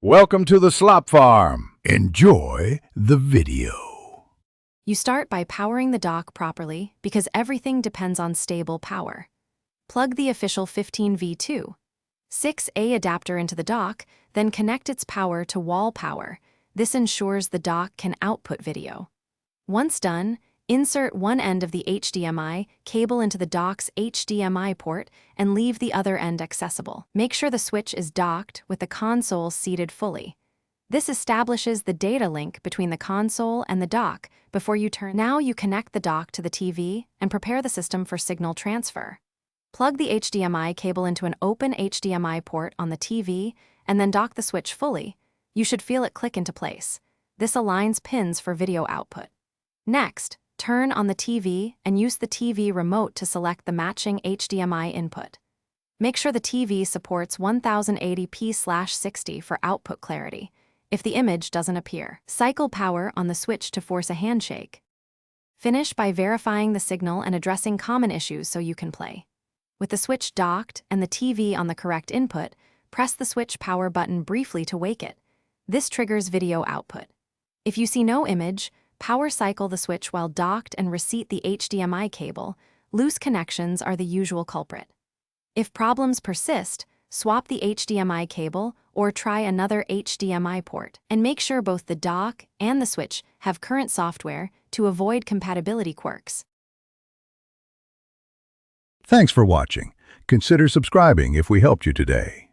Welcome to the Slop Farm. Enjoy the video. You start by powering the dock properly because everything depends on stable power. Plug the official 15V2 6A adapter into the dock, then connect its power to wall power. This ensures the dock can output video. Once done, insert one end of the HDMI cable into the dock's HDMI port and leave the other end accessible. Make sure the switch is docked with the console seated fully. This establishes the data link between the console and the dock before you turn. Now you connect the dock to the TV and prepare the system for signal transfer. Plug the HDMI cable into an open HDMI port on the TV and then dock the switch fully. You should feel it click into place. This aligns pins for video output. Next, turn on the TV and use the TV remote to select the matching HDMI input. Make sure the TV supports 1080p/60 for output clarity. If the image doesn't appear, cycle power on the switch to force a handshake. Finish by verifying the signal and addressing common issues so you can play. With the switch docked and the TV on the correct input, press the switch power button briefly to wake it. This triggers video output. If you see no image, power cycle the switch while docked and reseat the HDMI cable. Loose connections are the usual culprit. If problems persist, swap the HDMI cable or try another HDMI port, and make sure both the dock and the switch have current software to avoid compatibility quirks. Thanks for watching. Consider subscribing if we helped you today.